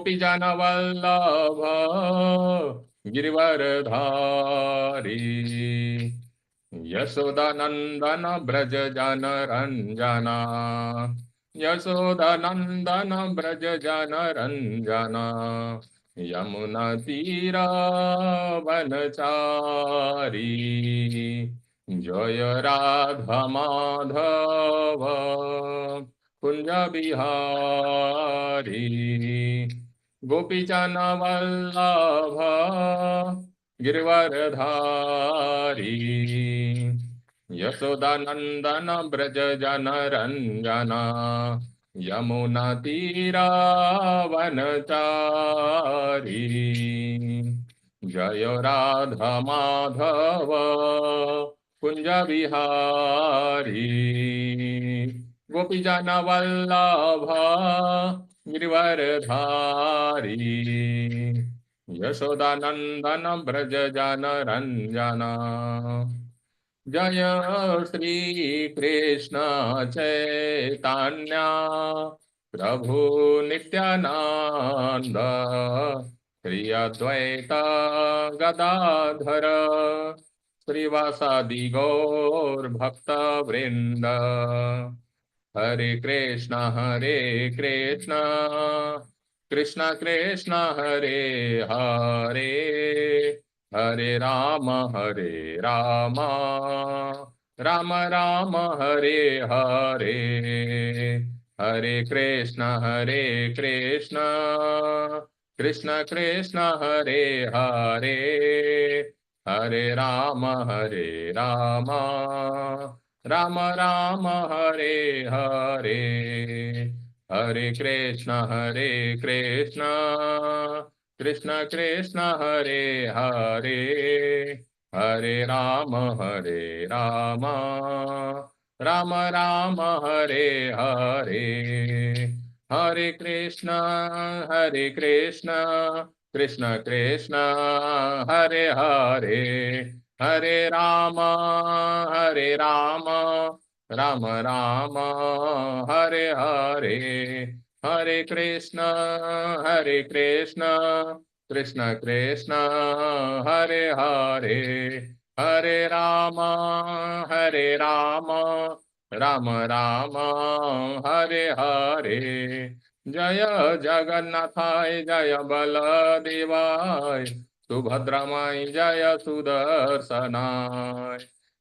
गोपीजन वल्लभ गिरिवरधारी यशोदानंदन ब्रज जन रंजना यशोदानंदन ब्रज जन रंजना यमुना तीरा वनचारी जय राधा माधव कुंज बिहारी गोपीजन वल्लभ गिरिवरधारी यशोदानंदन ब्रज जन रंजना यमुना तीरा वनचारी जय राधा माधव कुंज बिहारी गोपीजन वल्लभ गिरिवरधारी यशोदानंदन ब्रज जन रंजना जय श्री कृष्ण चैतन्य प्रभु नित्यानंद श्री अद्वैत गदाधर श्रीवासादि गौर भक्त वृंद हरे कृष्ण कृष्ण कृष्ण हरे हरे हरे राम राम राम हरे हरे हरे कृष्ण कृष्ण कृष्ण हरे हरे हरे राम राम राम हरे हरे हरे कृष्ण कृष्ण कृष्ण हरे हरे हरे राम राम राम हरे हरे हरे कृष्ण कृष्ण कृष्ण हरे हरे हरे राम राम राम हरे हरे हरे कृष्ण कृष्ण कृष्ण हरे हरे हरे राम राम राम हरे हरे जय जगन्नाथाय जय बलदेवाय सुभद्रमाय जय सुदर्शनाय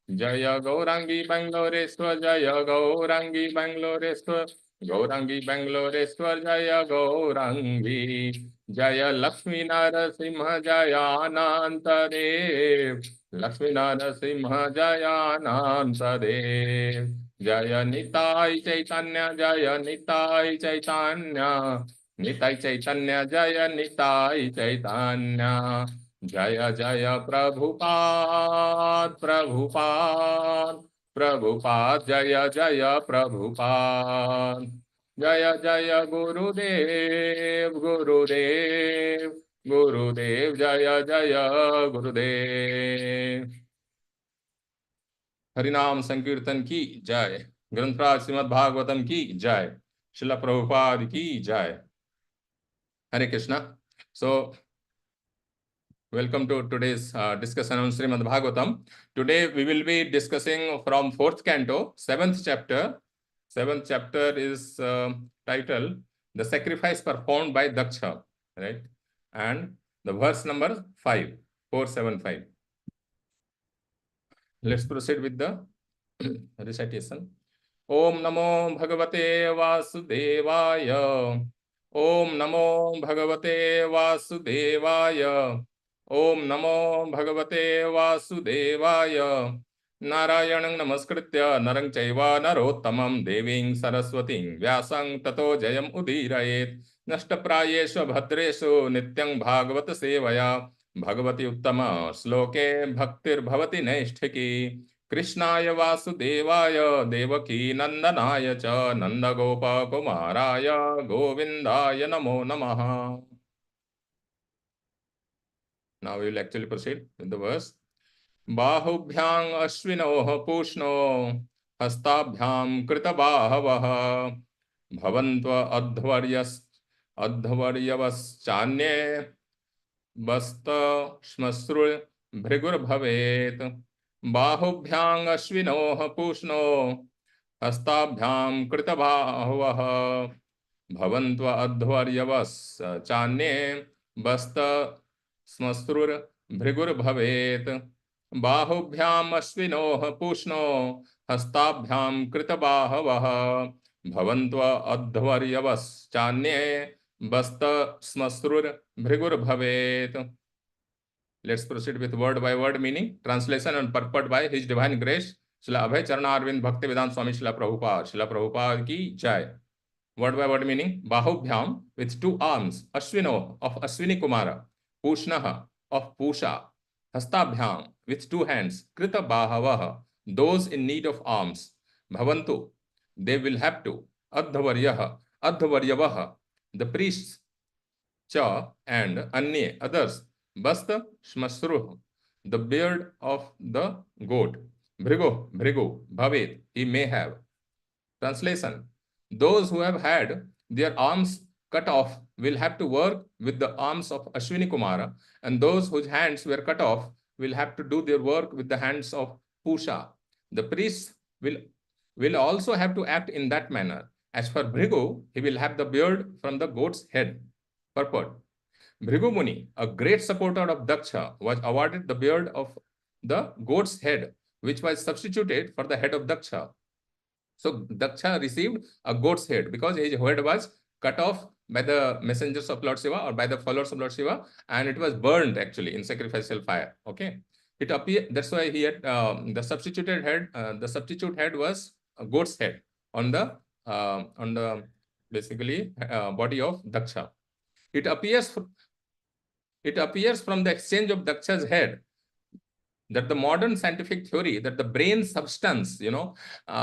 जय गौरांगी बेंगलोरेश्वर जय गौरांगी बेंगलोरेश्वर जय गौरांगी जय लक्ष्मी नरसिंह जय अनंत देव लक्ष्मी नरसिंह जय अनंत देव जय निताय चैतन्य जय निताय चैतन्य जय निताय चैतन्य जय जय प्रभुपाद जय जय प्रभुपाद जय जय गुरुदेव जय जय गुरुदेव। हरिनाम संकीर्तन की जय। ग्रंथराज श्रीमद् भागवतम की जय। श्रील प्रभुपाद की जय। हरे Krishna. So welcome to today's discussion on Srimad Bhagavatam. Today we will be discussing from 4th canto, 7th chapter. 7th chapter is titled The Sacrifice Performed by Daksha, right? And the verse number 5, 475. Let's proceed with the recitation. Om Namo Bhagavate Vasudevaya. Om Namo Bhagavate Vasudevaya. ओम नमो भगवते वासुदेवाय। नारायणं नमस्कृत्य नरं चैव नरोत्तमं देवीं सरस्वतीं व्यासं ततो जयम् उदीरयेत्। नष्टप्रायेषु भद्रेषु नित्यं भागवत सेवया भगवती उत्तम श्लोके भक्तिर्भवति नैष्ठिकी। कृष्णाय वासुदेवाय देवकी नंदनाय च नंदगोपकुमाराय गोविंदाय नमो नमः। Now we will actually proceed with the verse. बाहुभ्यां अश्विनोः पूष्णो हस्ताभ्यां कृतबाहवः भवन्त्व अध्वर्यस् अद्धवर्यवश्चान्ये बस्त श्मश्रु भृगुर्भवेत् बाहुभ्याङ्गश्विनोः पूष्णो हस्ताभ्यां कृतबाहवः भवन्त्व अध्वर्यवश्चान्ये बस्त श्मश्रुर्भृगुर्भवेत् बाहुभ्याम् अश्विनोः पूष्णो हस्ताभ्यां कृतबाहवः भवन्त्व अध्वर्यवश्चान्ये बस्त श्मश्रुर्भृगुर्भवेत्. Let's proceed with word by word meaning, translation and purport by His Divine Grace Srila Abhay Charanaarvind Bhakti Vedanta Swami Srila Prabhupada ki jai. Word by word meaning, Bahubhyam with two arms, Ashwino of Ashwini Kumara, Pushnaha of Pusha, Hastabhyam with two hands, Krita Bahavaha, those in need of arms, Bhavantu, they will have to, Adhavaryavaha, the priests, Cha and Anye, others, Basta Shmasruh, the beard of the goat, Bhrigu, Bhavet, he may have. Translation, those who have had their arms cut off will have to work with the arms of Ashwini Kumara, and those whose hands were cut off will have to do their work with the hands of Pusha. The priests will also have to act in that manner. As for Bhrigu, he will have the beard from the goat's head. Purport. Bhrigu Muni, a great supporter of Daksha, was awarded the beard of the goat's head, which was substituted for the head of Daksha. So Daksha received a goat's head because his head was cut off by the messengers of Lord Shiva or by the followers of Lord Shiva, and it was burned actually in sacrificial fire. Okay, it appeared that's why he had the substitute head was a goat's head on the basically body of Daksha. It appears from the exchange of Daksha's head that the modern scientific theory that the brain substance,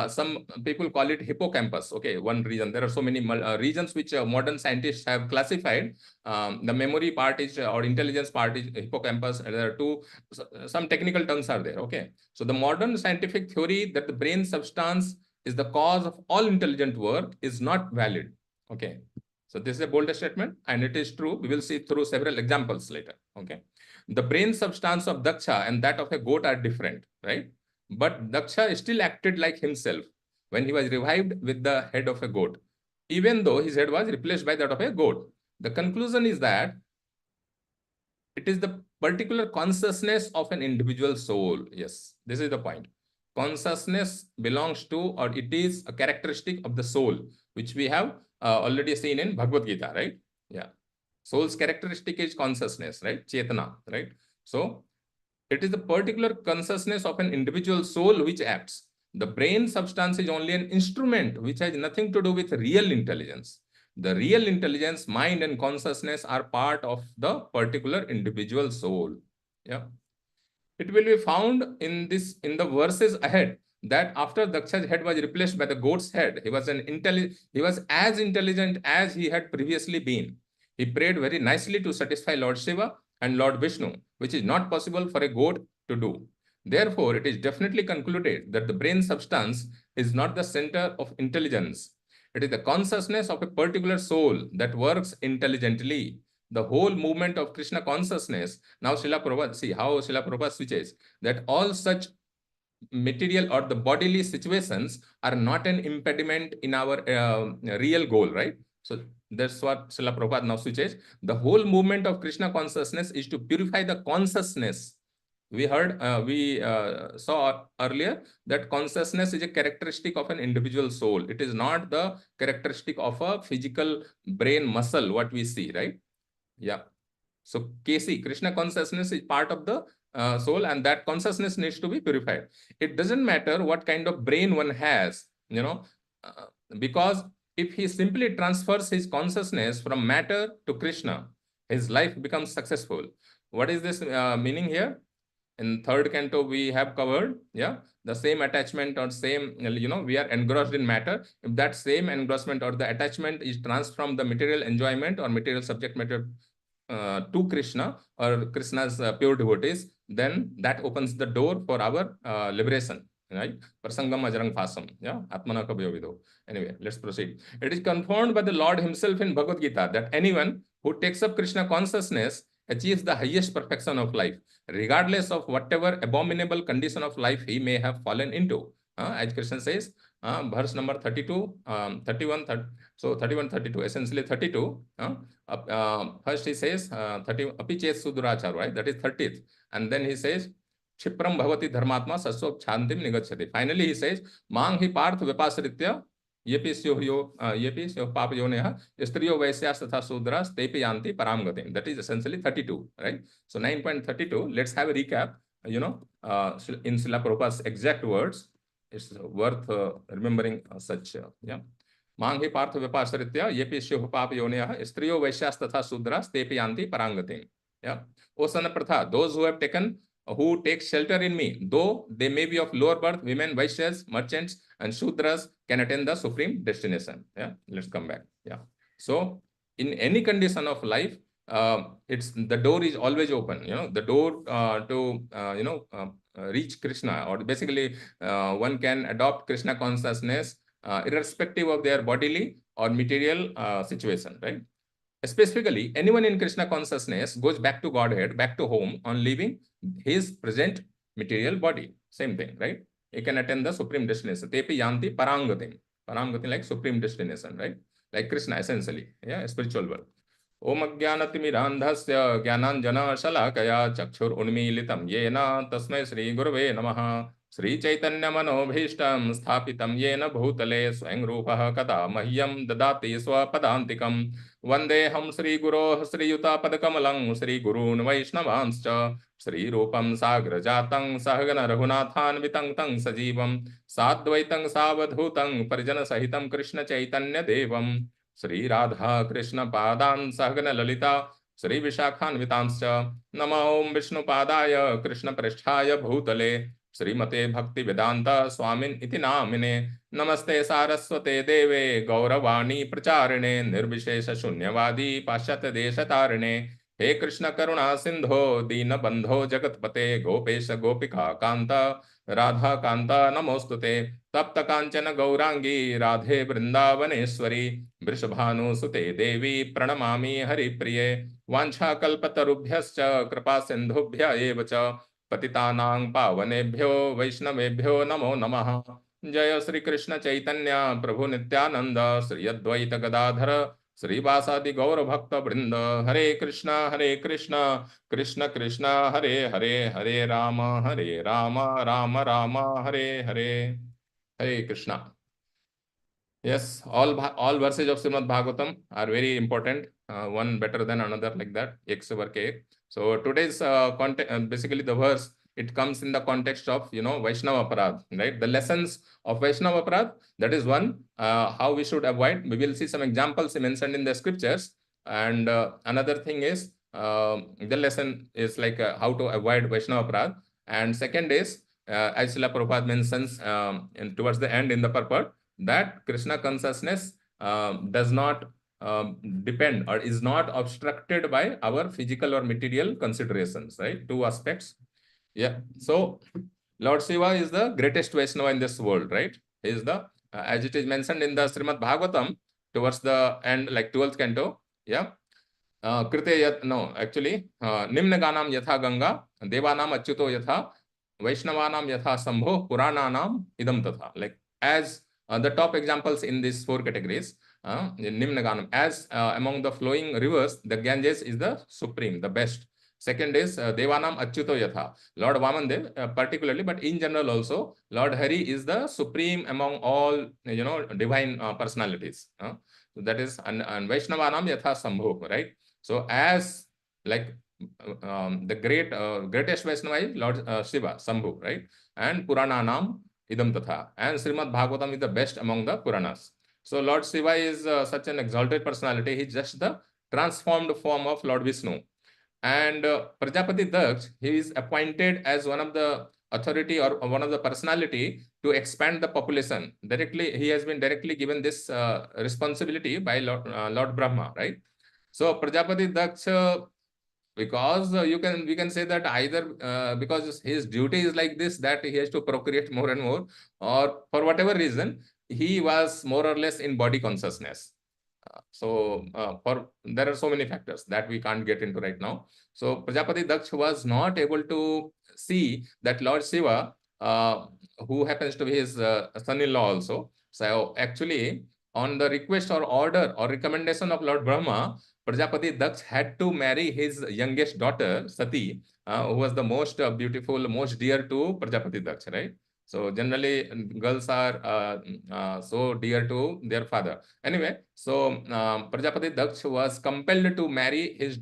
some people call it hippocampus. Okay, one reason. There are so many regions which modern scientists have classified. The memory part is or intelligence part is hippocampus. There are some technical terms are there. Okay, so the modern scientific theory that the brain substance is the cause of all intelligent work is not valid. Okay, so this is a bold statement, and it is true. We will see through several examples later. Okay. The brain substance of Daksha and that of a goat are different, right? But Daksha still acted like himself when he was revived with the head of a goat, even though his head was replaced by that of a goat. The conclusion is that it is the particular consciousness of an individual soul. Yes, this is the point. Consciousness belongs to, or it is a characteristic of the soul, which we have already seen in Bhagavad Gita, right? Yeah. Soul's characteristic is consciousness, right? Chetana, right? So it is the particular consciousness of an individual soul which acts. The brain substance is only an instrument which has nothing to do with real intelligence. The real intelligence, mind and consciousness are part of the particular individual soul. Yeah. It will be found in the verses ahead that after Daksha's head was replaced by the goat's head, he was as intelligent as he had previously been. He prayed very nicely to satisfy Lord Shiva and Lord Vishnu, which is not possible for a goat to do. Therefore, it is definitely concluded that the brain substance is not the center of intelligence. It is the consciousness of a particular soul that works intelligently. The whole movement of Krishna consciousness. Now, Srila Prabhupada, see how Srila Prabhupada switches, that all such material or the bodily situations are not an impediment in our real goal, right? So that's what Srila Prabhupada now switches. The whole movement of Krishna consciousness is to purify the consciousness. We heard, we saw earlier that consciousness is a characteristic of an individual soul. It is not the characteristic of a physical brain muscle, what we see, right? Yeah. So KC, Krishna consciousness is part of the soul, and that consciousness needs to be purified. It doesn't matter what kind of brain one has, because if he simply transfers his consciousness from matter to Krishna, his life becomes successful. What is this meaning here? In third canto, we have covered, the same attachment or same, we are engrossed in matter. If that same engrossment or the attachment is transferred from the material enjoyment or material subject matter to Krishna or Krishna's pure devotees, then that opens the door for our liberation. right? Prasangam ajrang phasam. Yeah, atmana kabhyo vido. Anyway, let's proceed. It is confirmed by the Lord himself in Bhagavad Gita that anyone who takes up Krishna consciousness achieves the highest perfection of life, regardless of whatever abominable condition of life he may have fallen into. As Krishna says, verse number 32, 31, 30, so 31, 32, essentially 32. First he says, 30, api chet sudurachar, right? That is 30th. And then he says, क्षिप्रम भवति धर्मात्मा सस्व शांतिम निगच्छति. Finally he says, मांग ही पार्थ विपाश्रित्य येपि स्योः पाप योनयः स्त्रियो वैश्यास् तथा शूद्रास् तेपि यान्ति पराम गतिम्. That is essentially 32, right? So 9.32, let's have a recap, in Srila Prabhupada's exact words. It's worth remembering such, yeah. मांग ही पार्थ विपाश्रित्य येपि स्योः पाप योनयः स्त्रियो वैश्यास् तथा शूद्रास् तेपि यान्ति पराम गतिम्. Yeah. O son of Pratha, those who have taken, who take shelter in me, though they may be of lower birth, women, Vaishyas, merchants, and Shudras can attain the supreme destination. Yeah, let's come back. Yeah. So, in any condition of life, it's the door is always open. The door to reach Krishna, or basically one can adopt Krishna consciousness irrespective of their bodily or material situation, right? Specifically, anyone in Krishna consciousness goes back to Godhead, back to home on leaving his present material body. Same thing, right? He can attain the supreme destination. Tepi yanti parangatim. Parangatim like supreme destination, right? Like Krishna essentially, yeah, spiritual world. Om ajnanatimirandhasya jnananjana shalakaya chakshur unmilitam yena tasmai Sri Gurave namaha. Sri Chaitanya Manobhishtam Sthapitam Yena Bhutale Swayam Rupah Kada Mahyam Dadati Swapadantikam Vandeham Sri Guroh Sri Yuta Padakamalang Sri Gurun Vaishnavanscha Sri Rupam Sagrajatang Sahagana Raghunathan Vitang Tang Sajivam Sadvaitang Savadhutam Parjana Sahitam Krishna Chaitanya Devam Sri Radha Krishna Padan Sahagana Lalita Sri Vishakhan Vitanscha Nama Om Vishnu Padaya Krishna Prishthaya Bhutale श्रीमते भक्ति वेदांता स्वामिन इति नामिने नमस्ते सारस्वते देवे गौरवाणी प्रचारिणे निर्विशेष शून्यवादी पाश्चात्य देशतारिणे हे कृष्ण करुणा सिंधो दीन बंधो जगतपते गोपेश गोपिका कांता राधा कांता नमोस्तुते तप्त कांचन गौरांगी राधे वृंदावनेश्वरी वृषभानुसुते देवी प्रणमामि हरिप्रिये वाञ्छाकल्पतरुभ्यश्च कृपा सिंधुभ्य एव च पतितानां पावनेभ्यो वैष्णवेभ्यो नमो नमः. जय श्री कृष्ण चैतन्य प्रभु नित्यानंद श्री अद्वैत गदाधर श्रीवासादि गौर भक्त वृंद. हरे कृष्ण कृष्ण कृष्ण हरे हरे हरे राम राम राम हरे हरे. हरे Krishna. Yes, all verses of Srimad Bhagavatam are very important, one better than another, like that, ek se varke ek. So today's context, basically the verse, it comes in the context of, Vaishnava Aparadh, right? The lessons of Vaishnava Aparadh, that is one, how we should avoid. We will see some examples mentioned in the scriptures. And another thing is, the lesson is like how to avoid Vaishnava Aparadh. And second is, as Srila Prabhupada mentions towards the end in the purport, that Krishna consciousness does not depend or is not obstructed by our physical or material considerations, right? Two aspects. Yeah. So Lord Shiva is the greatest Vaishnava in this world, right? He is the, as it is mentioned in the Srimad Bhagavatam, towards the end, like 12th canto, yeah. Krite yat, no, actually, Nimna Ganam Yatha Ganga, Devanam Achyuto Yatha, Vaishnavanam Yatha Sambho, Purananam Idam Tatha. Like, as the top examples in these four categories, Nimna Ganam, as among the flowing rivers, the Ganges is the supreme, the best. Second is Devanam Achyuto Yatha, Lord Vamandev particularly, but in general also, Lord Hari is the supreme among all, divine personalities. So that is, and Vaishnavanam Yatha Sambho, right? So as like the greatest Vaishnava is Lord Shiva, Sambhu, right? And Purananam Idam Tatha. And Srimad Bhagavatam is the best among the Puranas. So Lord Shiva is such an exalted personality. He is just the transformed form of Lord Vishnu. And Prajapati Daksh, he is appointed as one of the authority or one of the personality to expand the population. Directly, he has been directly given this responsibility by Lord Brahma, right? So Prajapati Daksh because we can say that either because his duty is like this, that he has to procreate more and more, or for whatever reason he was more or less in body consciousness. For there are so many factors that we can't get into right now. So Prajapati Daksh was not able to see that Lord Shiva, who happens to be his son-in-law also. So actually, on the request or order or recommendation of Lord Brahma, Prajapati Daksh had to marry his youngest daughter, Sati, who was the most beautiful, most dear to Prajapati Daksh, right? So generally, girls are so dear to their father. Anyway, so Prajapati Daksh was compelled to marry his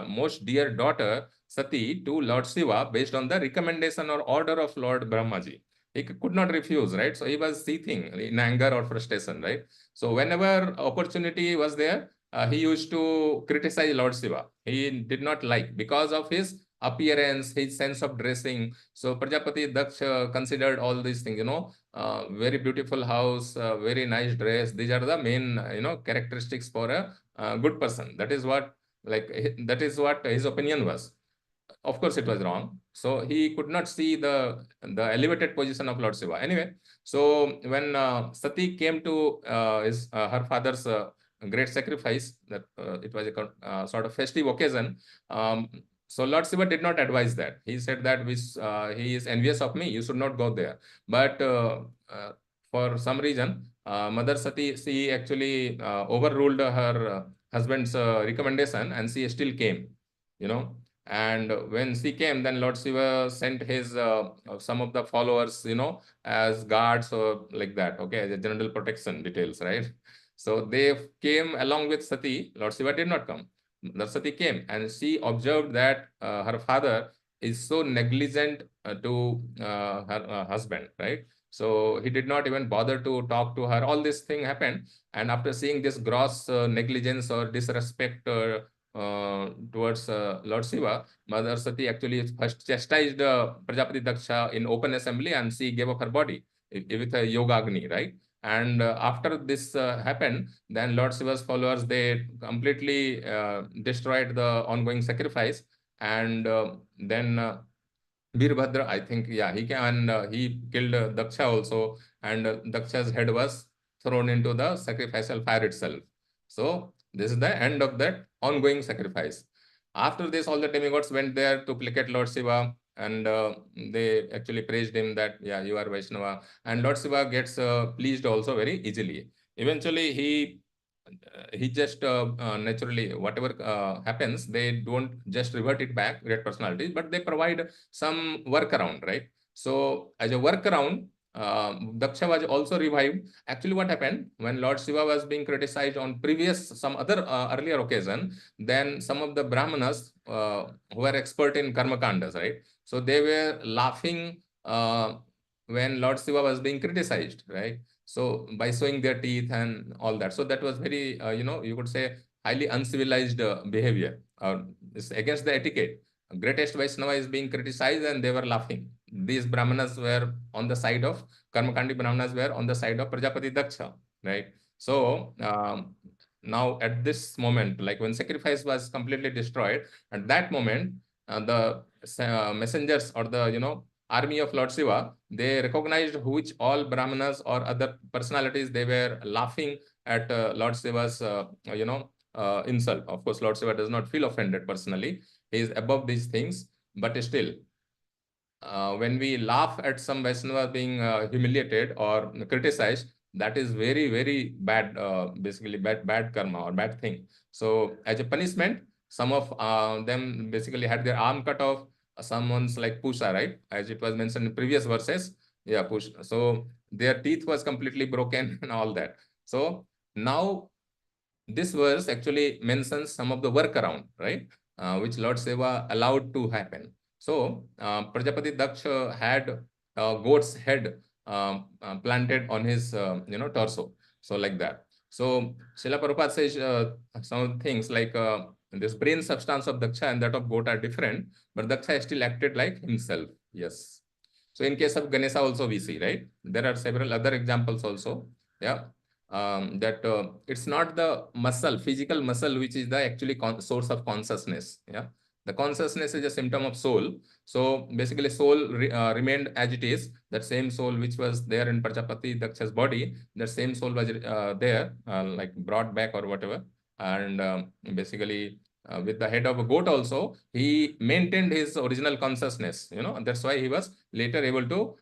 most dear daughter, Sati, to Lord Shiva based on the recommendation or order of Lord Brahmaji. He could not refuse, right? So he was seething in anger or frustration, right? So whenever opportunity was there, he used to criticize Lord Shiva. He did not like because of his appearance, his sense of dressing. So Prajapati Daksh considered all these things, very beautiful house, very nice dress. These are the main, characteristics for a good person. That is what his opinion was. Of course, it was wrong. So he could not see the elevated position of Lord Shiva. Anyway, so when Sati came to her father's great sacrifice, that it was a sort of festive occasion. So Lord Shiva did not advise that. He said that he is envious of me. You should not go there. But for some reason, Mother Sati, she actually overruled her husband's recommendation, and she still came. You know, and when she came, then Lord Shiva sent his some of the followers, as guards or like that, okay, as a general protection details, right? So they came along with Sati. Lord Shiva did not come. Lord Sati came, and she observed that her father is so negligent to her husband, right? So he did not even bother to talk to her. All this thing happened, and after seeing this gross negligence or disrespect towards Lord Shiva, Mother Sati actually first chastised Prajapati Daksha in open assembly, and she gave up her body with a yoga agni, right? And after this happened, then Lord Shiva's followers, they completely destroyed the ongoing sacrifice, and then Birabhadra, I think, yeah, he can, and he killed Daksha also, and Daksha's head was thrown into the sacrificial fire itself. So this is the end of that ongoing sacrifice. After this, all the demigods went there to placate Lord Shiva, and they actually praised him that, yeah, you are Vaishnava. And Lord Shiva gets pleased also very easily. Eventually, he just naturally, whatever happens, they don't just revert it back, great personalities, but they provide some workaround, right? So as a workaround, Daksha was also revived. Actually, what happened when Lord Shiva was being criticized on some other earlier occasion, then some of the Brahmanas who are expert in karma kandas, right? So they were laughing when Lord Shiva was being criticized, right? So by showing their teeth and all that. So that was very, you could say highly uncivilized behavior. It's against the etiquette. Greatest Vaishnava is being criticized and they were laughing. These Brahmanas were on the side of, Karmakandi Brahmanas were on the side of Prajapati Daksha, right? So now at this moment, like when sacrifice was completely destroyed, at that moment, the messengers or the, army of Lord Shiva, they recognized which all Brahmanas or other personalities, they were laughing at Lord Shiva's, insult. Of course, Lord Shiva does not feel offended personally. He is above these things, but still, when we laugh at some Vaishnava being humiliated or criticized, that is very, very bad, basically bad karma or bad thing. So as a punishment, some of them basically had their arm cut off. Someone's like Pusha, right? As it was mentioned in previous verses. Yeah, Pusha. So their teeth was completely broken and all that. So now this verse actually mentions some of the workaround, right? Which Lord Shiva allowed to happen. So Prajapati Daksha had a goat's head planted on his, torso. So like that. So Srila Prabhupada says some things like this brain substance of Daksha and that of goat are different, but Daksha still acted like himself. Yes. So in case of Ganesha also we see, right? There are several other examples also. Yeah. That it's not the muscle, physical muscle, which is the actually source of consciousness. Yeah. The consciousness is a symptom of soul. So basically soul remained as it is. That same soul which was there in Prajapati Daksha's body, that same soul was there, like brought back or whatever. And basically with the head of a goat also, he maintained his original consciousness. That's why he was later able to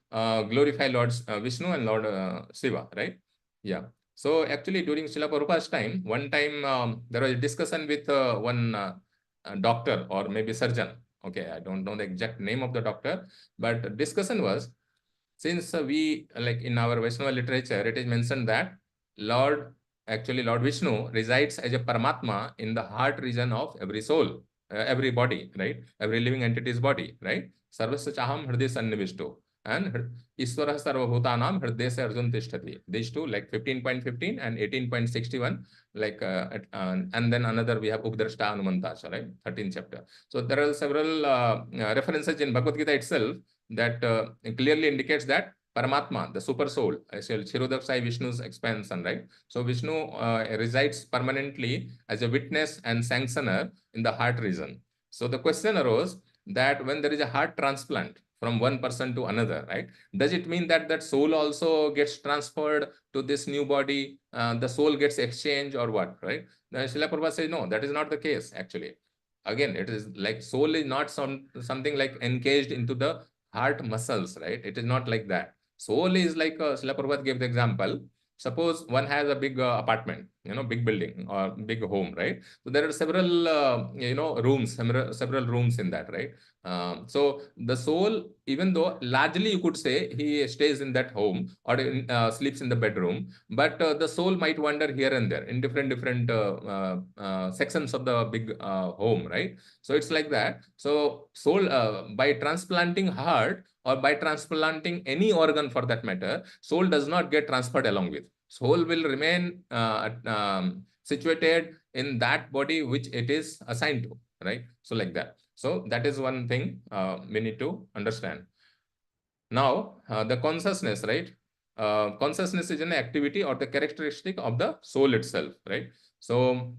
glorify Lord Vishnu and Lord Shiva, right? Yeah. So actually during Srila Prabhupada's time, one time there was a discussion with one doctor or maybe surgeon. Okay, I don't know the exact name of the doctor, but discussion was, since we, like in our Vaishnava literature, it is mentioned that Lord Vishnu resides as a Paramatma in the heart region of every soul, every body, right? Every living entity's body, right? Sarvasya chaham hriday sannivishto. And Iswara sarvabhutanam hriday se arjun tishtati. These two, like 15.15 and 18.61, like, and then another we have Ugdrashta Hanumantasha, right? 13th chapter. So there are several references in Bhagavad Gita itself that clearly indicates that Paramatma, the super soul, Kshirodaksai Vishnu's expansion, right? So Vishnu resides permanently as a witness and sanctioner in the heart region. So the question arose that when there is a heart transplant from one person to another, right? Does it mean that that soul also gets transferred to this new body? The soul gets exchanged or what, right? Srila Prabhupada says, no, that is not the case actually. Again, it is like soul is not something like encaged into the heart muscles, right? It is not like that. Soul is like, Srila Prabhupada gave the example. Suppose one has a big apartment, big building or big home, right? So there are several, rooms, several rooms in that, right? So the soul, even though largely you could say he stays in that home or sleeps in the bedroom, but the soul might wander here and there in different sections of the big home, right? So it's like that. So soul, by transplanting heart or by transplanting any organ for that matter, soul does not get transferred along with. Soul will remain situated in that body which it is assigned to, right? So like that. So that is one thing we need to understand. Now, the consciousness, right? Consciousness is an activity or the characteristic of the soul itself, right? So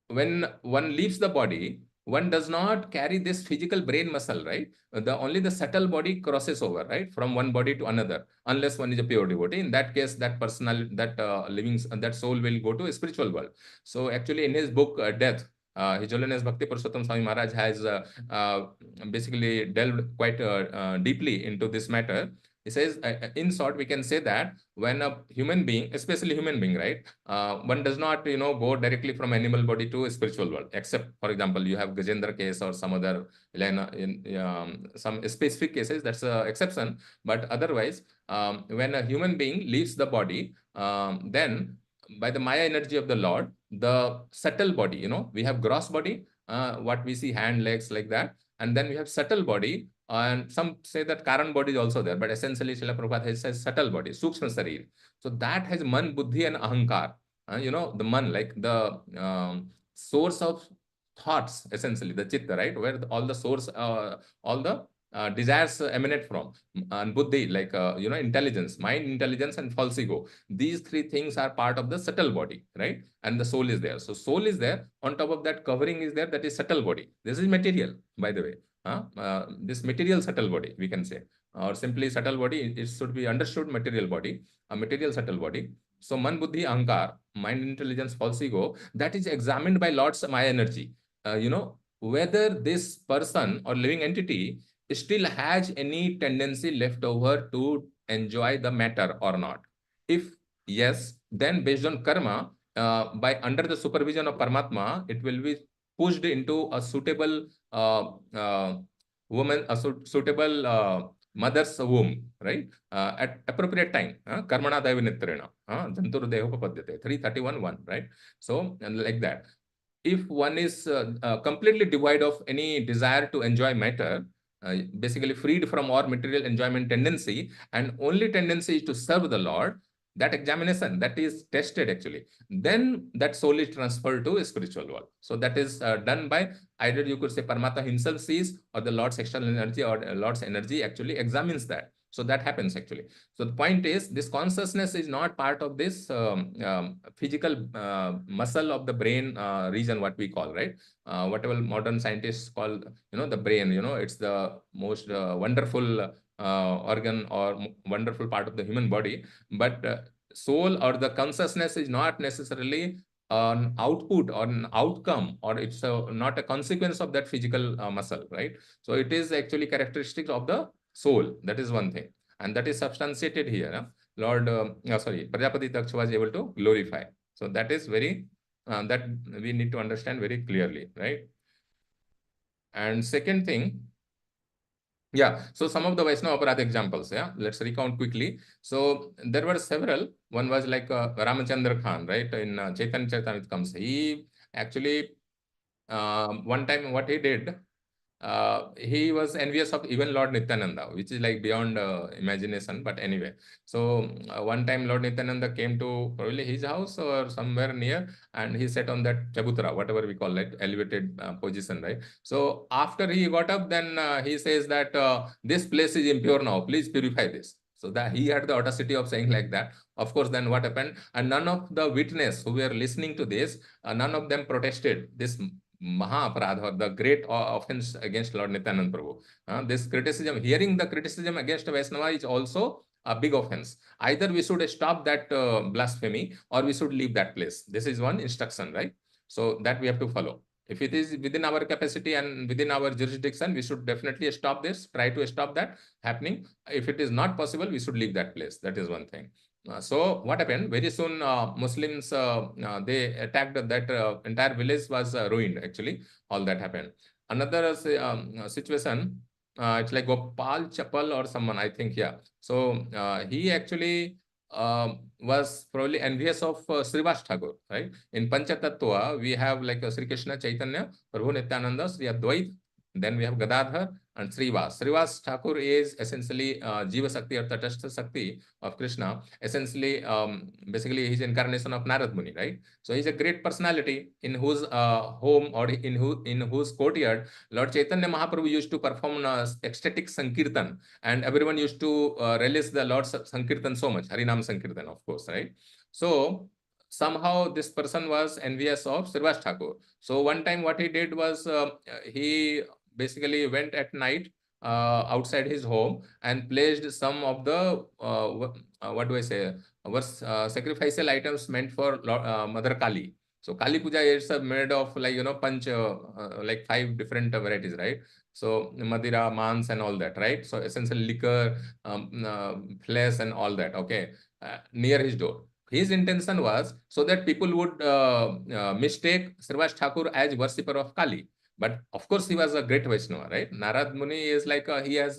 when one leaves the body, one does not carry this physical brain muscle, right? Only the subtle body crosses over, right, from one body to another, unless one is a pure devotee. In that case, that that soul will go to a spiritual world. So actually, in his book Death, His Holiness Bhakti Purushottam Swami Maharaj has basically delved quite deeply into this matter. He says, in short, we can say that when a human being, especially human being, right, one does not, go directly from animal body to a spiritual world, except, for example, you have Gajendra case or some other, in some specific cases, that's an exception. But otherwise, when a human being leaves the body, then by the Maya energy of the Lord, the subtle body, we have gross body, what we see, hand, legs, like that. And then we have subtle body, and some say that Karan body is also there, but essentially Srila Prabhupada says subtle body, Sukshma Sarir. So that has Man, Buddhi and Ahankar. The Man, like the source of thoughts, essentially, the Chitta, right? Where all the source, all the desires emanate from. And Buddhi, like, intelligence, mind, intelligence, and false ego. These three things are part of the subtle body, right? And the soul is there. So soul is there. On top of that, covering is there. That is subtle body. This is material, by the way. This material subtle body, we can say, or simply subtle body, it should be understood material body, a material subtle body. So Man, Buddhi, Ahankar, mind, intelligence, false ego, that is examined by Lord's Maya energy. Whether this person or living entity still has any tendency left over to enjoy the matter or not. If yes, then based on karma, by under the supervision of Paramatma, it will be pushed into a suitable woman, a suitable mother's womb, right? At appropriate time. Karmana Daivinitrena. Jantur Dehopapadyate. 331.1, right? So, and like that. If one is completely devoid of any desire to enjoy matter, basically freed from all material enjoyment tendency, and only tendency is to serve the Lord, that examination, that is tested actually, then that soul is transferred to a spiritual world. So that is done by either, you could say, Paramatma himself sees, or the Lord's external energy or Lord's energy actually examines that. So that happens actually. So the point is, this consciousness is not part of this physical muscle of the brain region, what we call, right? Whatever modern scientists call, the brain, it's the most wonderful organ or wonderful part of the human body. But soul or the consciousness is not necessarily an output or an outcome, or it's not a consequence of that physical muscle, right? So it is actually characteristics of the soul. That is one thing. And that is substantiated here. Prajapati Daksha was able to glorify. So that is that we need to understand very clearly, right? And second thing, yeah, so some of the Vaishnava Aparadha examples, yeah, let's recount quickly. So there were several. One was like Ramachandra Khan, right? In Chaitanya Charitamrita comes. He actually, one time what he did, he was envious of even Lord Nityananda, which is like beyond imagination. But anyway, so one time Lord Nityananda came to probably his house or somewhere near, and he sat on that chabutra, whatever we call it, elevated position, right? So after he got up, then he says that this place is impure now, please purify this. So that he had the audacity of saying like that. Of course, then what happened? And none of the witness who were listening to this, none of them protested this Mahaparad, or the great offense against Lord Nityananda Prabhu. This criticism, hearing the criticism against Vaishnava is also a big offense. Either we should stop that blasphemy, or we should leave that place. This is one instruction, right? So that we have to follow. If it is within our capacity and within our jurisdiction, we should definitely stop this, try to stop that happening. If it is not possible, we should leave that place. That is one thing. So what happened? Very soon, Muslims they attacked that entire village was ruined. Actually, all that happened. Another situation. It's like Gopal Chapal or someone, I think. Yeah. So he actually was probably envious of Srivas Thakur, right? In Panchatattva, we have like Sri Krishna Chaitanya, Prabhu Nityananda, Sri Advait. Then we have Gadadhar and Srivas. Srivas Thakur is essentially Jiva Sakti or Tatastha Sakti of Krishna. Essentially, basically, he's incarnation of Narad Muni, right? So he's a great personality in whose home or in whose courtyard Lord Chaitanya Mahaprabhu used to perform ecstatic Sankirtan, and everyone used to relish the Lord's Sankirtan so much, Harinam Sankirtan, of course, right? So somehow this person was envious of Srivas Thakur. So one time what he did was he basically went at night outside his home and placed some of the what do I say, sacrificial items meant for Mother Kali. So Kali Puja is made of like panch like 5 different varieties, right? So Madira, Mans, and all that, right? So essentially liquor, flesh, and all that. Okay, near his door. His intention was so that people would mistake Srivas Thakur as worshipper of Kali. But of course, he was a great Vaishnava, right? Narad Muni is like he has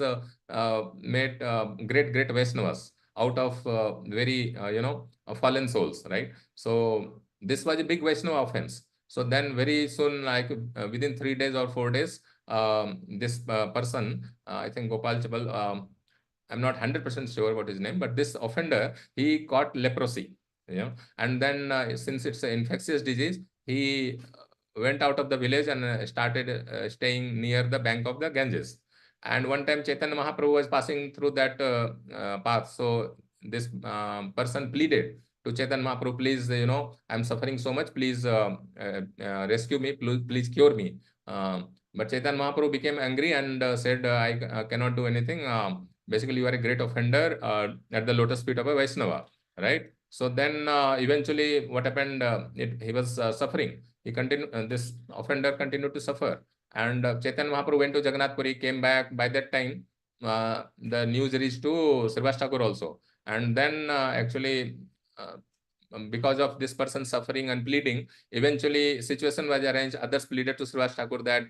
made great Vaishnavas out of very fallen souls, right? So this was a big Vaishnava offense. So then very soon, like within 3 days or 4 days, this person, I think Gopal Chapal, I'm not 100% sure what his name, but this offender, he caught leprosy, and then since it's an infectious disease, he went out of the village and started staying near the bank of the Ganges. And one time Chaitanya Mahaprabhu was passing through that path. So this person pleaded to Chaitanya Mahaprabhu, please, I'm suffering so much, please rescue me, please cure me. But Chaitanya Mahaprabhu became angry and said, I cannot do anything. Basically, you are a great offender at the lotus feet of a Vaishnava, right? So then eventually what happened, he was suffering. This offender continued to suffer. And Chaitanya Mahaprabhu went to Jagannath Puri, came back. By that time, the news reached to Srivas Thakur also. And then actually, because of this person suffering and pleading, eventually situation was arranged. Others pleaded to Srivas Thakur that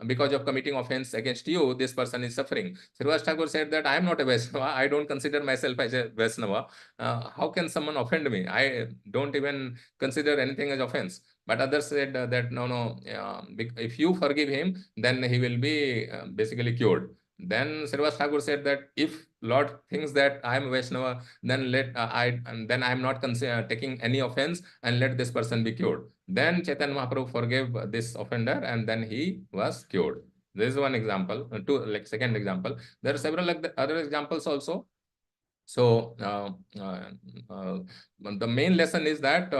because of committing offense against you, this person is suffering. Srivas Thakur said that I am not a Vaishnava. I don't consider myself as a Vaishnava. How can someone offend me? I don't even consider anything as offense. But others said that no, if you forgive him, then he will be basically cured. Then Srivas Thakur said that if Lord thinks that I am a Vaishnava, then then I am not taking any offense, and let this person be cured. Then Chaitanya Mahaprabhu forgave this offender, and then he was cured. This is one example. Two, like second example. There are several like the other examples also. So the main lesson is that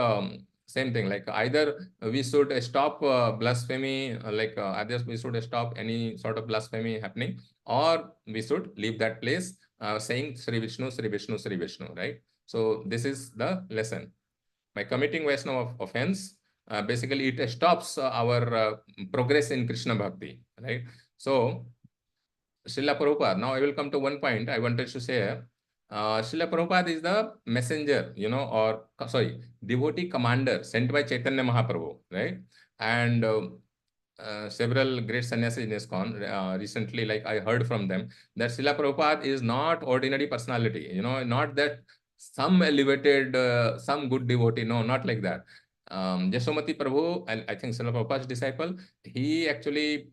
same thing, like either we should stop blasphemy, either we should stop any sort of blasphemy happening, or we should leave that place saying Sri Vishnu, Sri Vishnu, Sri Vishnu, right? So this is the lesson. By committing Vaishnava offense, basically it stops our progress in Krishna Bhakti, right? So Srila Prabhupada. Now I will come to one point I wanted to say. Srila Prabhupada is the messenger, or sorry, devotee commander sent by Chaitanya Mahaprabhu, right? And several great sannyasis in Iskcon recently, like I heard from them, that Srila Prabhupada is not ordinary personality, not that some elevated, some good devotee, no, not like that. Yasomati Prabhu, I think Srila Prabhupada's disciple, he actually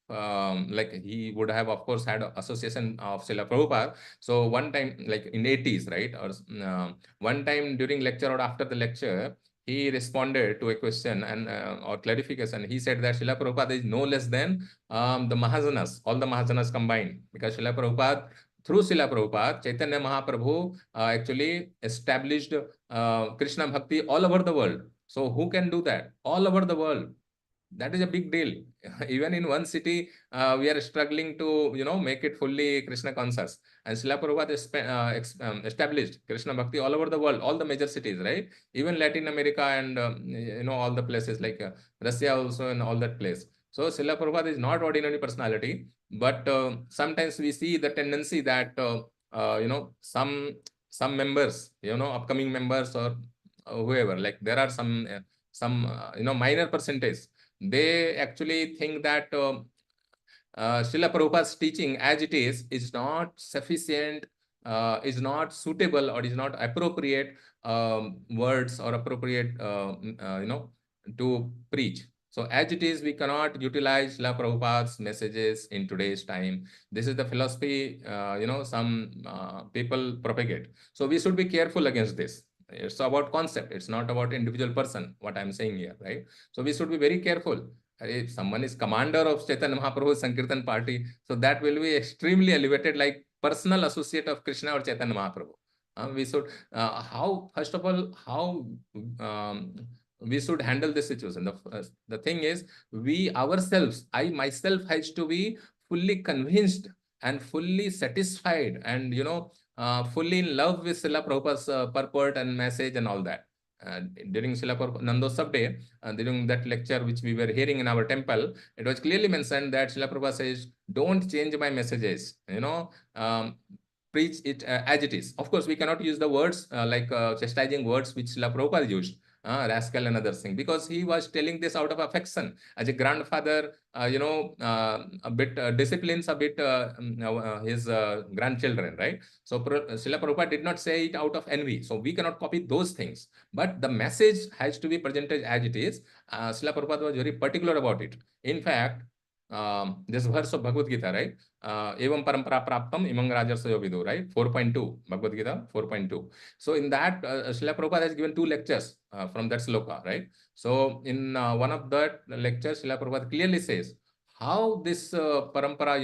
like he would have, of course, had association of Srila Prabhupada. So one time, like in 80s, right? Or one time during lecture or after the lecture, he responded to a question and or clarification. He said that Srila Prabhupada is no less than the Mahajanas, all the Mahajanas combined. Because Srila Prabhupada, through Srila Prabhupada, Chaitanya Mahaprabhu actually established Krishna Bhakti all over the world. So who can do that? All over the world. That is a big deal. Even in one city, we are struggling to, make it fully Krishna conscious. And Srila Prabhupada established Krishna Bhakti all over the world, all the major cities, right? Even Latin America and, all the places like Russia also and all that place. So Srila Prabhupada is not ordinary personality, but sometimes we see the tendency that, some members, upcoming members or whoever, like there are some minor percentage, they actually think that Srila Prabhupada's teaching as it is not sufficient, is not suitable, or is not appropriate words or appropriate, to preach. So as it is, we cannot utilize Srila Prabhupada's messages in today's time. This is the philosophy, some people propagate. So we should be careful against this. It's about concept. It's not about individual person, what I'm saying here, right? So we should be very careful. If someone is commander of Chaitanya Mahaprabhu's Sankirtan party, so that will be extremely elevated, like personal associate of Krishna or Chaitanya Mahaprabhu. We should, first of all, how we should handle this situation. The thing is, we ourselves, I myself, has to be fully convinced and fully satisfied and, fully in love with Srila Prabhupada's purport and message and all that. During Srila Prabhupada Nandosab Day, during that lecture which we were hearing in our temple, it was clearly mentioned that Srila Prabhupada says, don't change my messages, preach it as it is. Of course, we cannot use the words like chastising words which Srila Prabhupada used. Rascal and other thing, because he was telling this out of affection. As a grandfather, a bit disciplines a bit his grandchildren, right? So Srila Prabhupada did not say it out of envy. So we cannot copy those things. But the message has to be presented as it is. Srila Prabhupada was very particular about it. In fact, this verse of Bhagavad Gita, right? Evam parampara praptam imang rajarsayo vidu, right? 4.2, Bhagavad Gita 4.2. So in that, Srila Prabhupada has given two lectures from that sloka, right? So in one of that lectures, Srila Prabhupada clearly says how this parampara,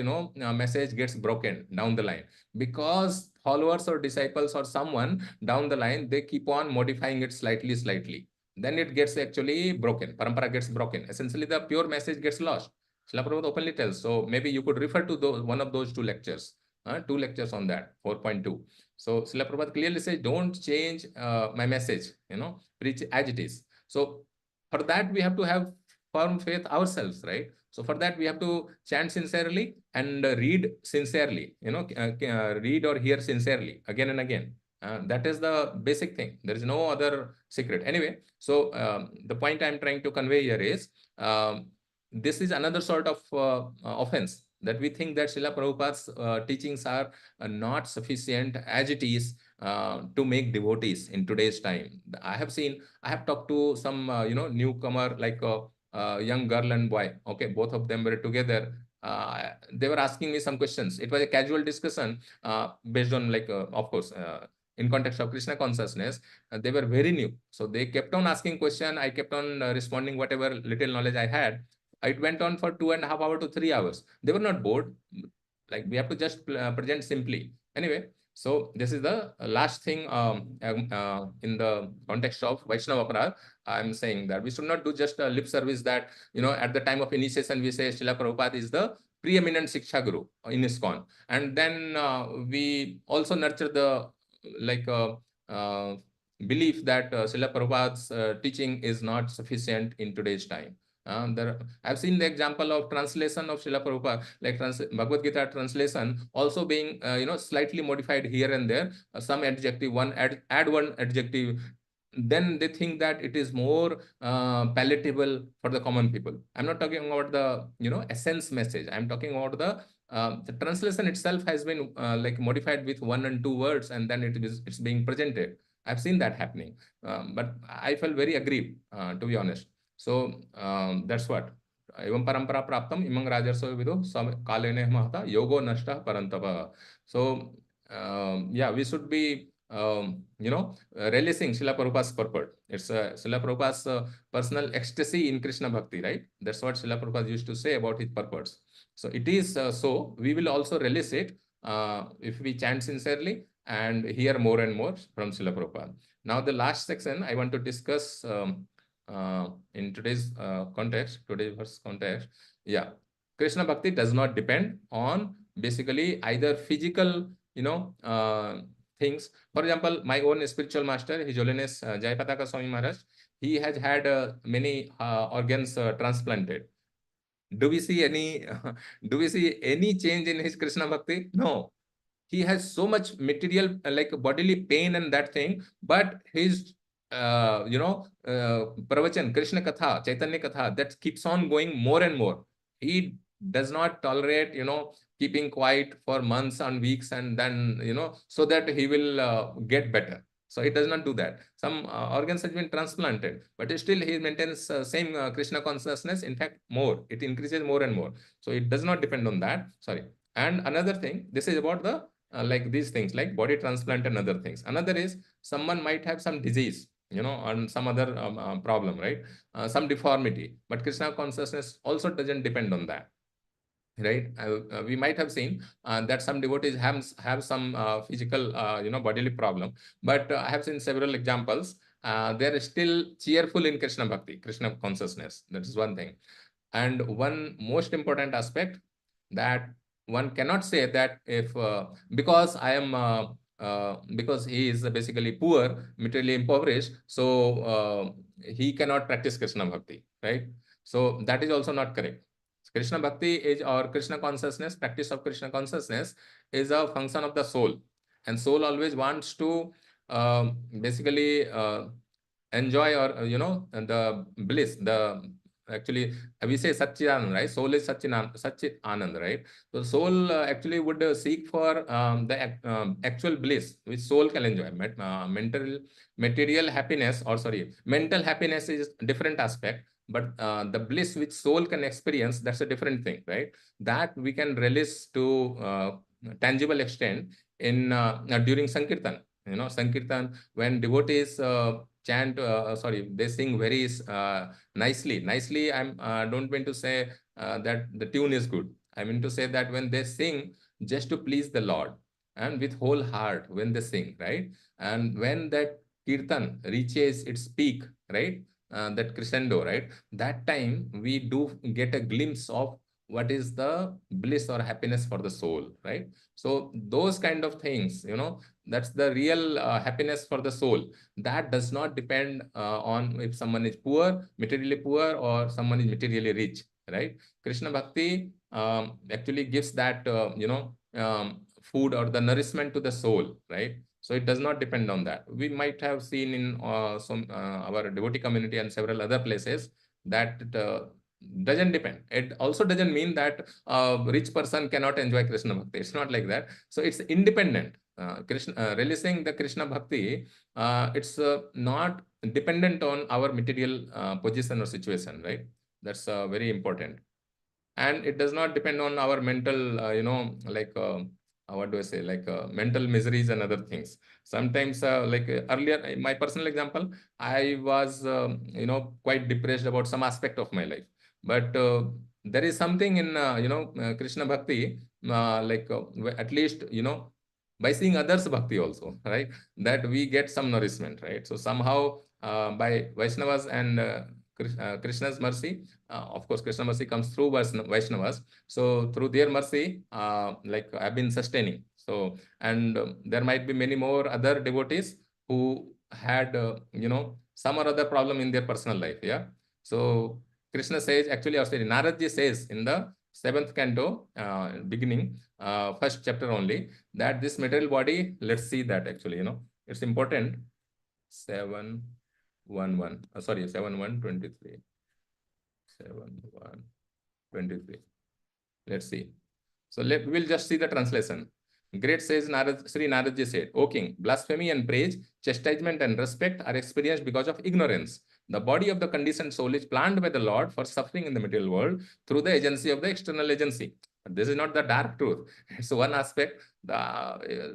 message gets broken down the line, because followers or disciples or someone down the line, they keep on modifying it slightly. Then it gets actually broken. Parampara gets broken. Essentially, the pure message gets lost. Srila Prabhupada openly tells. So maybe you could refer to one of those two lectures on that, 4.2. So Srila Prabhupada clearly says, don't change my message, preach as it is. So for that, we have to have firm faith ourselves, right? So for that, we have to chant sincerely and read sincerely, read or hear sincerely again and again. That is the basic thing. There is no other secret. Anyway, so the point I'm trying to convey here is, this is another sort of offense, that we think that Srila Prabhupada's teachings are not sufficient as it is to make devotees in today's time. I have talked to some, newcomer, like a young girl and boy. Okay, both of them were together. They were asking me some questions. It was a casual discussion based on, like, of course, in context of Krishna consciousness. They were very new. So they kept on asking question. I kept on responding whatever little knowledge I had. It went on for 2.5 hours to 3 hours. They were not bored. Like we have to just present simply. Anyway, so this is the last thing in the context of Vaishnava Aparadh. I'm saying that we should not do just a lip service that, at the time of initiation, we say Srila Prabhupada is the preeminent Shiksha Guru in Iskcon. And then we also nurture the like belief that Srila Prabhupada's teaching is not sufficient in today's time. I've seen the example of translation of Srila Prabhupada, like Bhagavad Gita translation, also being slightly modified here and there. Some adjective, add one adjective, then they think that it is more palatable for the common people. I'm not talking about the essence message. I'm talking about the translation itself has been like modified with 1 and 2 words, and then it's being presented. I've seen that happening, but I felt very aggrieved, to be honest. So that's what. Evam parampara praptam imang rajarso vido kalene mahata yogo nashta parantapa. So yeah, we should be relishing Srila Prabhupada's purport. It's Srila Prabhupada's personal ecstasy in Krishna Bhakti, right? That's what Srila Prabhupada used to say about his purports. So it is so. We will also relish it if we chant sincerely and hear more and more from Srila Prabhupada. Now the last section I want to discuss in today's today's verse context. Yeah, Krishna Bhakti does not depend on basically either physical, things. For example, my own spiritual master, His Holiness Jayapataka Swami Maharaj, he has had many organs transplanted. Do we see any do we see any change in his Krishna Bhakti? No. He has so much material, like bodily pain and that thing, but his pravachan, Krishna Katha, Chaitanya Katha, that keeps on going more and more. He does not tolerate, keeping quiet for months and weeks, and then, so that he will get better. So he does not do that. Some organs have been transplanted, but still he maintains same Krishna consciousness. In fact, more. It increases more and more. So it does not depend on that. Sorry. And another thing, this is about the like these things, like body transplant and other things. Another is someone might have some disease, on some other problem, right? Some deformity, but Krishna consciousness also doesn't depend on that. Right, we might have seen that some devotees have some physical, bodily problem, but I have seen several examples. They are still cheerful in Krishna Bhakti, Krishna consciousness. That is one thing. And one most important aspect, that one cannot say that if because I am because he is basically poor, materially impoverished, so he cannot practice Krishna Bhakti, right? So that is also not correct. Krishna Bhakti is, or Krishna consciousness, practice of Krishna consciousness is a function of the soul. And soul always wants to basically enjoy, or, the bliss, actually we say Satchidanand, right? Soul is Satchit Anand, right? So soul actually would seek for the actual bliss which soul can enjoy. Material happiness, or sorry, mental happiness is different aspect. But the bliss which soul can experience, that's a different thing, right? That we can relish to tangible extent in during Sankirtan. Sankirtan, when devotees chant, they sing very nicely. Nicely, I don't mean to say that the tune is good. I mean to say that when they sing just to please the Lord, and with whole heart when they sing, right? And when that kirtan reaches its peak, right? That crescendo, right? That time we do get a glimpse of what is the bliss or happiness for the soul, right? So those kind of things, that's the real happiness for the soul. That does not depend on if someone is poor, materially poor, or someone is materially rich, right? Krishna Bhakti actually gives that, food or the nourishment to the soul, right? So it does not depend on that. We might have seen in some our devotee community and several other places that doesn't depend. It also doesn't mean that a rich person cannot enjoy Krishna Bhakti. It's not like that. So it's independent. Releasing the Krishna Bhakti, it's not dependent on our material position or situation, right? That's very important. And it does not depend on our mental, what do I say, like mental miseries and other things. Sometimes, earlier, my personal example, I was, quite depressed about some aspect of my life. But there is something in Krishna bhakti, at least by seeing others bhakti also, right? That we get some nourishment, right? So somehow by Vaishnavas and Krishna's mercy, of course, Krishna mercy comes through Vaishnavas. So through their mercy, I've been sustaining. So, and there might be many more other devotees who had, some or other problem in their personal life. Yeah. So Krishna says, actually, Naradji says in the 7th canto, beginning, first chapter only, that this material body, let's see that actually, it's important. 7:1:1. Sorry, 7:1:23. 7:1:23. Let's see. So we'll just see the translation. Great says Sri Naradji said, O king, blasphemy and praise, chastisement and respect are experienced because of ignorance. The body of the conditioned soul is planned by the Lord for suffering in the material world through the agency of the external agency. This is not the dark truth. It's one aspect.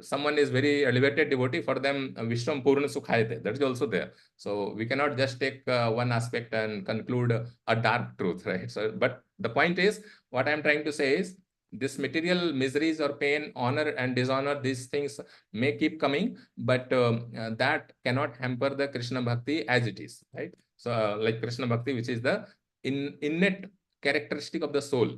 Someone is very elevated devotee, for them, Vishwam Purna Sukhayate. That is also there. So we cannot just take one aspect and conclude a dark truth, right? So, but the point is, what I'm trying to say is, this material miseries or pain, honor and dishonor, these things may keep coming, but that cannot hamper the Krishna Bhakti as it is, right? So like Krishna Bhakti, which is the innate characteristic of the soul,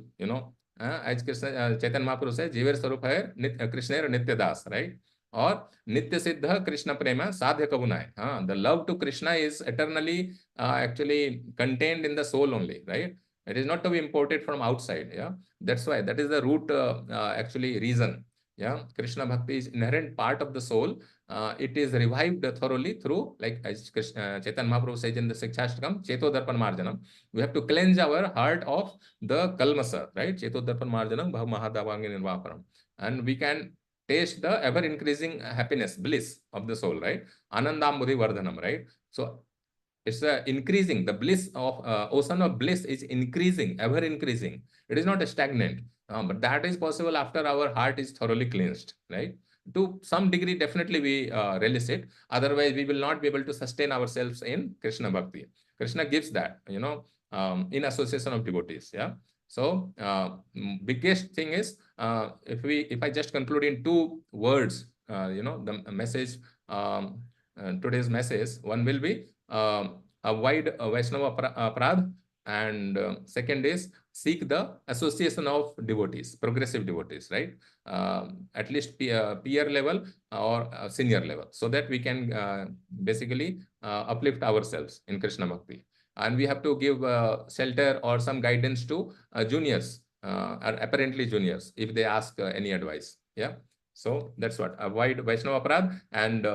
as Krishna, Chaitanya Mahaprabhu says, Jiver Sarup hai Krishna Nitya Das, right? Or Nitya Siddha Krishna Prema Sadhya Kabunai. The love to Krishna is eternally actually contained in the soul only, right? It is not to be imported from outside. Yeah, that's why that is the root actually reason. Yeah, Krishna Bhakti is inherent part of the soul. It is revived thoroughly through, like as Chaitanya Mahaprabhu says in the Sikshashtakam, Cheto Darpan Marjanam. We have to cleanse our heart of the kalmasa, right? Cheto Darpan Marjanam Bhav Mahadavangi Nirvaparam. And we can taste the ever increasing happiness, bliss of the soul, right? Anandam Mudhi Vardhanam, right? So it's increasing. The bliss of ocean of bliss is increasing, ever increasing. It is not stagnant, but that is possible after our heart is thoroughly cleansed, right? To some degree, definitely we relish it. Otherwise, we will not be able to sustain ourselves in Krishna Bhakti. Krishna gives that, in association of devotees. Yeah. So biggest thing is, if I just conclude in 2 words, the message, today's message, one will be avoid Vaishnava Prad, and second is seek the association of devotees, progressive devotees, right? At least peer level or senior level, so that we can basically uplift ourselves in Krishna Bhakti. And we have to give shelter or some guidance to juniors, or apparently juniors, if they ask any advice. Yeah. So that's what, avoid Vaishnava Aparad and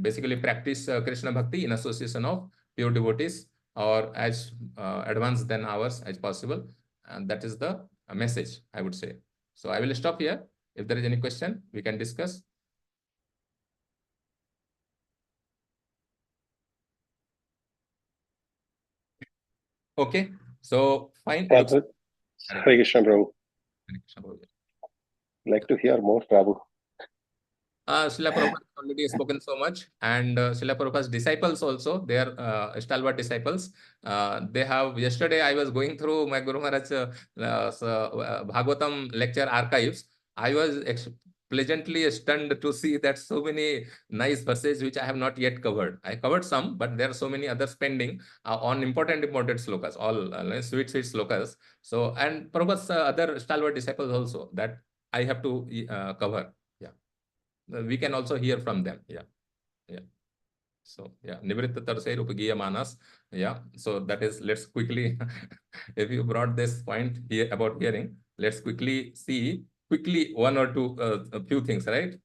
basically practice Krishna Bhakti in association of pure devotees, or as advanced than ours as possible. And that is the message, I would say. So I will stop here. If there is any question, we can discuss. Okay. So fine. Hare Krishna, Prabhu. Like to hear more, Prabhu. Srila Prabhupada has already spoken so much, and Srila Prabhupada's disciples also, they are stalwart disciples. They have, yesterday I was going through my Guru Maharaj Bhagavatam lecture archives. I was pleasantly stunned to see that so many nice verses which I have not yet covered. I covered some, but there are so many others pending on important slokas, all sweet slokas. So, and Prabhupada's other stalwart disciples also, that I have to cover. We can also hear from them. Yeah. So yeah, Nivritta Tarsai Rupagiya Manas. Yeah. So that is, let's quickly, if you brought this point here about hearing, let's quickly see one or two, a few things, right?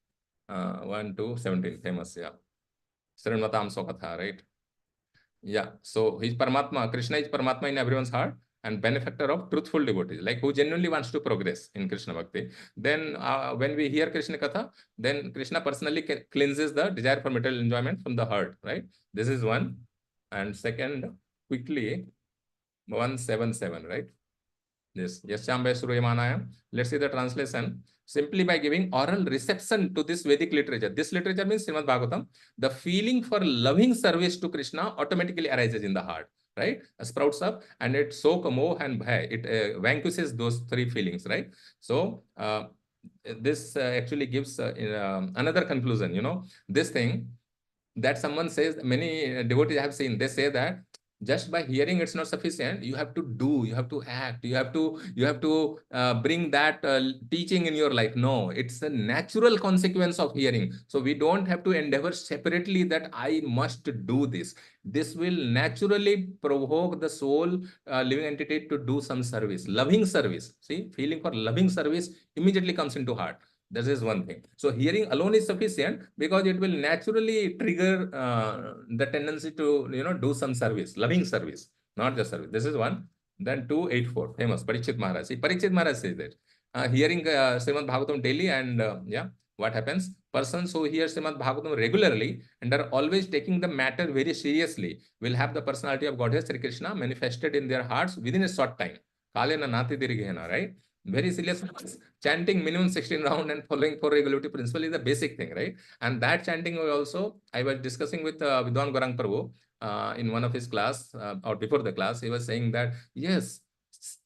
1, 2, 17, famous. Yeah. Srinvatam Sokatha, right? Yeah. So he's Paramatma. Krishna is Paramatma in everyone's heart and benefactor of truthful devotees, like who genuinely wants to progress in Krishna Bhakti. Then when we hear Krishna Katha, then Krishna personally cleanses the desire for material enjoyment from the heart, right? This is one. And second, quickly, 177, right? This Yasyambe Suryamanayam. Let's see the translation. Simply by giving oral reception to this Vedic literature. This literature means Srimad Bhagavatam. The feeling for loving service to Krishna automatically arises in the heart. right? Sprouts up, and it sok, moh, and bhai. It vanquishes those three feelings, right? So this actually gives another conclusion. This thing that someone says, many devotees have seen, they say that just by hearing it's not sufficient. You have to do, you have to act, you have to bring that teaching in your life. No, it's a natural consequence of hearing. So we don't have to endeavor separately that I must do this. This will naturally provoke the soul, living entity, to do some service, loving service. See, feeling for loving service immediately comes into heart. This is one thing. So hearing alone is sufficient because it will naturally trigger the tendency to do some service, loving service, not just service. This is one. Then 284, famous Parikshit Maharaj. See, Parikshit Maharaj says that hearing Srimad Bhagavatam daily, and what happens? Persons who hear Srimad Bhagavatam regularly and are always taking the matter very seriously will have the personality of Godhead Sri Krishna manifested in their hearts within a short time. Kalena nati dirghena, right? Very serious. Chanting minimum 16 round and following four regulative principle is the basic thing, right? And that chanting also, I was discussing with Vidwan Gorang Prabhu in one of his class, or before the class, he was saying that, yes,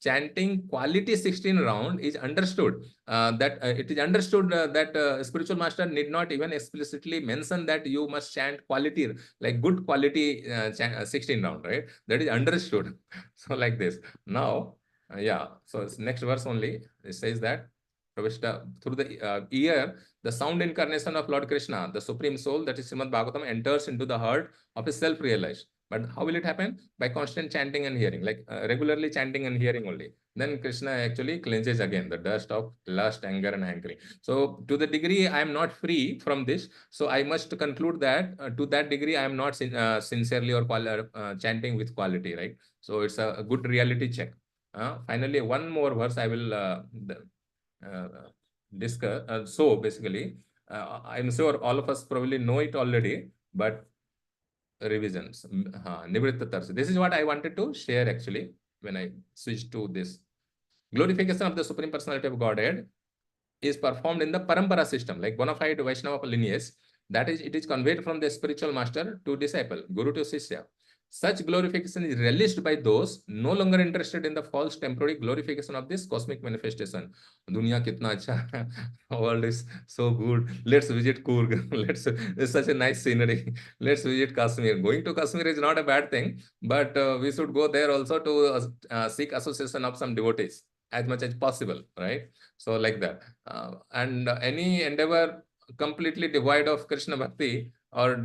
chanting quality 16 round is understood. It is understood that spiritual master need not even explicitly mention that you must chant quality, like good quality 16 round, right? That is understood. So like this. Now, so it's next verse only. It says that through the ear, the sound incarnation of Lord Krishna, the Supreme Soul, that is Srimad Bhagavatam, enters into the heart of a self-realized. But how will it happen? By constant chanting and hearing, like regularly chanting and hearing only. Then Krishna actually cleanses again the dust of lust, anger, and hankering. So to the degree I am not free from this, so I must conclude that to that degree I am not sincerely or chanting with quality, right? So it's a good reality check. Finally, one more verse I will uh, discuss. So basically, I'm sure all of us probably know it already, but revisions. This is what I wanted to share actually when I switched to this. Glorification of the Supreme Personality of Godhead is performed in the parampara system, like bona fide Vaishnava lineage. That is, it is conveyed from the spiritual master to disciple, guru to shishya. Such glorification is relished by those no longer interested in the false temporary glorification of this cosmic manifestation. Dunya kitna acha, world is so good. Let's visit Coorg. It's such a nice scenery. Let's visit Kashmir. Going to Kashmir is not a bad thing, but we should go there also to seek association of some devotees as much as possible, right? So like that. And any endeavor completely devoid of Krishna Bhakti or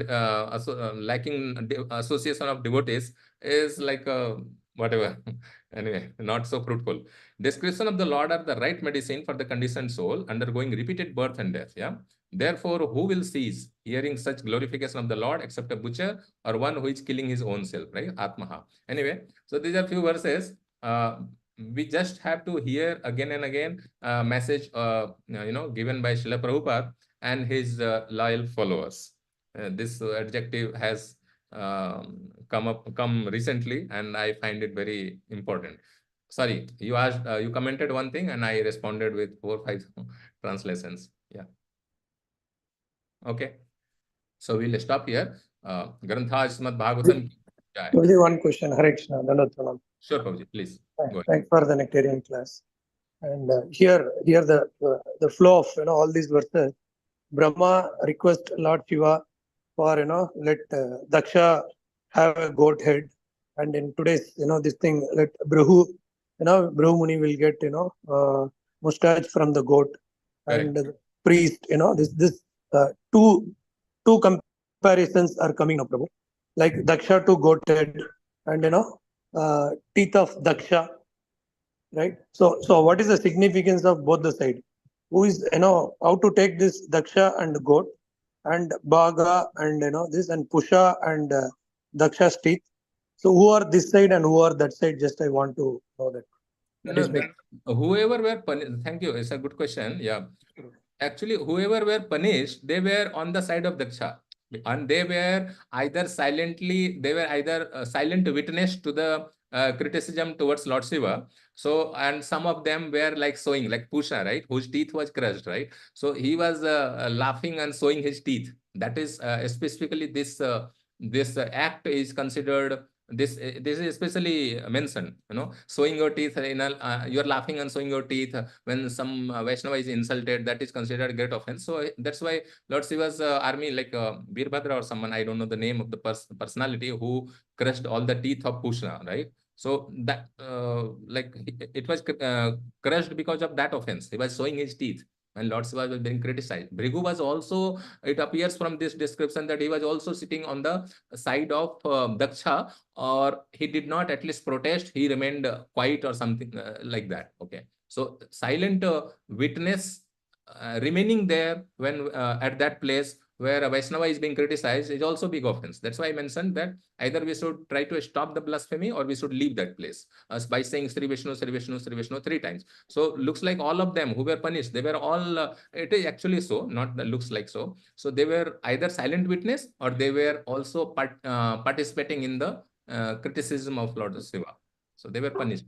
lacking association of devotees is like whatever. Anyway, not so fruitful. Description of the Lord are the right medicine for the conditioned soul undergoing repeated birth and death. Yeah. Therefore, who will cease hearing such glorification of the Lord except a butcher or one who is killing his own self, right? Atmaha. Anyway, so these are few verses. We just have to hear again and again message given by Srila Prabhupada and his loyal followers. This adjective has come recently, and I find it very important. Sorry, you asked, you commented one thing, and I responded with 4-5 translations. Yeah. Okay. So we'll stop here. Grantha Srimad Bhagavatam. Only one question, Hare Krishna. Sure, Prabhuji, please. Thanks for the nectarian class. And here the flow of all these verses. Brahma request Lord Shiva for let Daksha have a goat head, and in today's this thing, let Brahu Brahu Muni will get mustache from the goat. Correct. And the priest this two comparisons are coming up, Prabhu, like Daksha to goat head, and teeth of Daksha, right? So what is the significance of both the side? Who is how to take this Daksha and goat and Bhaga and this and Pusha and Daksha's teeth? So who are this side and who are that side? Just I want to know that. Whoever were punished, thank you. It's a good question. Yeah. Actually, whoever were punished, they were on the side of Daksha. And they were either silent witness to the criticism towards Lord Shiva. So, and some of them were like sewing, like Pusha, right? Whose teeth was crushed, right? So he was laughing and showing his teeth. That is specifically this act is considered this is especially mentioned, showing your teeth you're laughing and showing your teeth when some Vaishnava is insulted, that is considered a great offense. So that's why Lord Shiva's army, like Veerbhadra or someone, I don't know the name of the personality, who crushed all the teeth of Pushna, right? So that like it was crushed because of that offense. He was showing his teeth when Lord Shiva was being criticized. Bhrigu was also, it appears from this description that he was also sitting on the side of Daksha, or he did not at least protest, he remained quiet or something like that. Okay, so silent witness remaining there when at that place where a Vaishnava is being criticized is also big offense. That's why I mentioned that either we should try to stop the blasphemy or we should leave that place by saying Sri Vishnu, Sri Vishnu, Sri Vishnu 3 times. So looks like all of them who were punished, they were all, it is actually so, not the looks like so. So they were either silent witness or they were also participating in the criticism of Lord Shiva. So they were punished.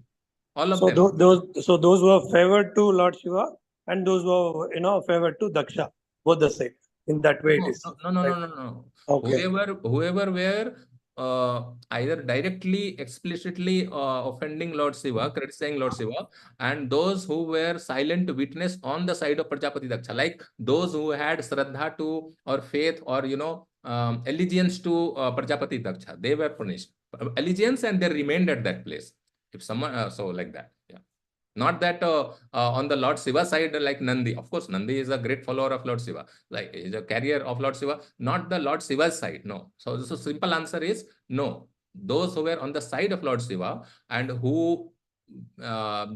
All of So them. those who are favored to Lord Shiva and those who are, favored to Daksha, both the same. In that way, it is. No. Okay. Whoever were either directly, explicitly offending Lord Shiva, criticizing Lord Shiva, and those who were silent witness on the side of Prajapati Daksha, like those who had Shraddha to or faith or allegiance to Prajapati Daksha, they were punished. Allegiance, and they remained at that place. If someone so like that, yeah. Not that on the Lord Shiva side, like Nandi. Of course, Nandi is a great follower of Lord Shiva, like is a carrier of Lord Shiva, not the Lord Shiva's side. No. So simple answer is no. Those who were on the side of Lord Shiva and who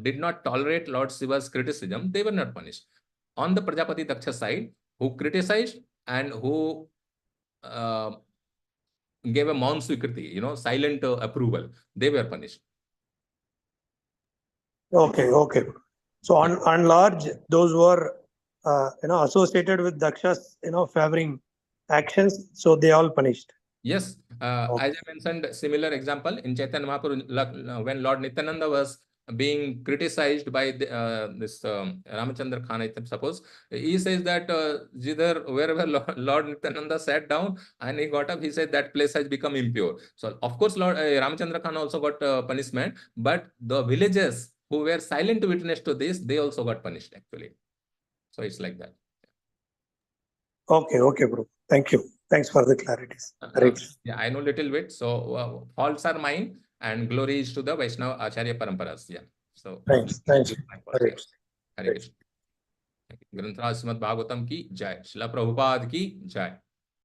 did not tolerate Lord Shiva's criticism, they were not punished. On the Prajapati Daksha side, who criticized and who gave a maun swikriti, silent approval, they were punished. Okay. So on large, those who are associated with Daksha's favoring actions, so they all punished. Yes, as I mentioned, similar example in Chaitanya Mahaprabhu, when Lord Nityananda was being criticized by this Ramachandra Khan, I suppose, he says that wherever Lord Nityananda sat down and he got up, he said that place has become impure. So of course, Lord Ramachandra Khan also got punishment, but the villagers who were silent witness to this, they also got punished actually. So it's like that. Okay, bro. Thank you. Thanks for the clarities. Yeah, I know little bit. So faults are mine and glory is to the Vaishnava Acharya Paramparas. Yeah. So thanks. Hare Krishna. ग्रंथराज Shrimad Bhagavatam की जय, श्रील प्रभुपाद की जय.